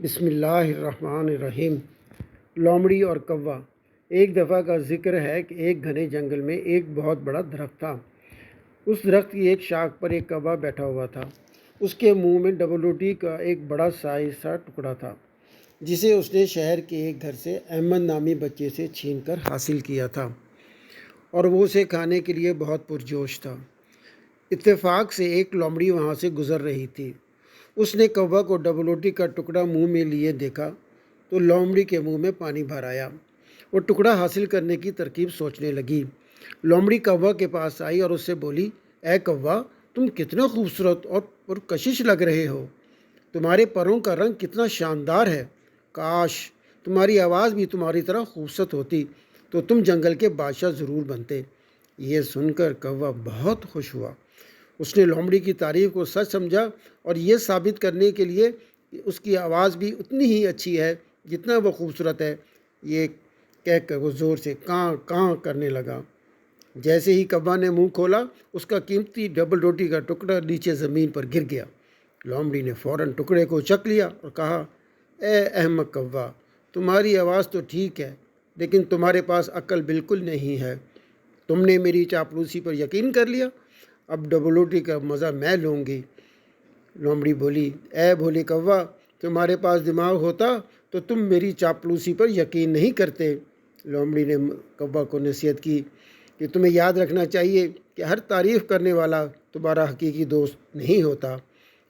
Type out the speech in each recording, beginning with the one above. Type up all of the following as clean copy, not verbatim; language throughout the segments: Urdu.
بسم اللہ الرحمن الرحیم۔ لومڑی اور کوا۔ ایک دفعہ کا ذکر ہے کہ ایک گھنے جنگل میں ایک بہت بڑا درخت تھا۔ اس درخت کی ایک شاخ پر ایک کوا بیٹھا ہوا تھا۔ اس کے منہ میں ڈبل روٹی کا ایک بڑا سائز سا ٹکڑا تھا، جسے اس نے شہر کے ایک گھر سے احمد نامی بچے سے چھین کر حاصل کیا تھا، اور وہ اسے کھانے کے لیے بہت پرجوش تھا۔ اتفاق سے ایک لومڑی وہاں سے گزر رہی تھی۔ اس نے کوا کو ڈبل روٹی کا ٹکڑا منہ میں لیے دیکھا تو لومڑی کے منہ میں پانی بھر آیا۔ وہ ٹکڑا حاصل کرنے کی ترکیب سوچنے لگی۔ لومڑی کوا کے پاس آئی اور اس سے بولی، اے کوا، تم کتنا خوبصورت اور پرکشش لگ رہے ہو۔ تمہارے پروں کا رنگ کتنا شاندار ہے۔ کاش تمہاری آواز بھی تمہاری طرح خوبصورت ہوتی تو تم جنگل کے بادشاہ ضرور بنتے۔ یہ سن کر کوا بہت خوش ہوا۔ اس نے لومڑی کی تعریف کو سچ سمجھا اور یہ ثابت کرنے کے لیے کہ اس کی آواز بھی اتنی ہی اچھی ہے جتنا وہ خوبصورت ہے، یہ کہہ کر وہ زور سے کاں کاں کرنے لگا۔ جیسے ہی کوا نے منہ کھولا، اس کا قیمتی ڈبل روٹی کا ٹکڑا نیچے زمین پر گر گیا۔ لومڑی نے فوراً ٹکڑے کو چک لیا اور کہا، اے احمق کوا، تمہاری آواز تو ٹھیک ہے، لیکن تمہارے پاس عقل بالکل نہیں ہے۔ تم نے میری چاپلوسی پر یقین کر لیا، اب ڈبل روٹی کا مزہ میں لوں گی۔ لومڑی بولی، اے بھولے کوا، تمہارے پاس دماغ ہوتا تو تم میری چاپلوسی پر یقین نہیں کرتے۔ لومڑی نے کوا کو نصیحت کی کہ تمہیں یاد رکھنا چاہیے کہ ہر تعریف کرنے والا تمہارا حقیقی دوست نہیں ہوتا۔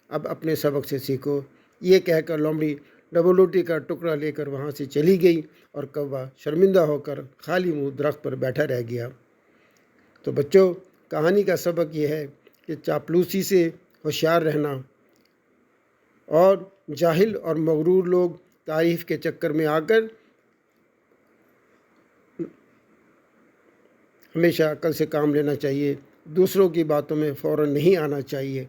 اب اپنے سبق سے سیکھو۔ یہ کہہ کر لومڑی ڈبل روٹی کا ٹکڑا لے کر وہاں سے چلی گئی اور کوا شرمندہ ہو کر خالی منہ درخت پر بیٹھا رہ گیا۔ تو بچوں، کہانی کا سبق یہ ہے کہ چاپلوسی سے ہوشیار رہنا، اور جاہل اور مغرور لوگ تعریف کے چکر میں آ کر ہمیشہ عقل سے کام لینا چاہیے، دوسروں کی باتوں میں فوراً نہیں آنا چاہیے۔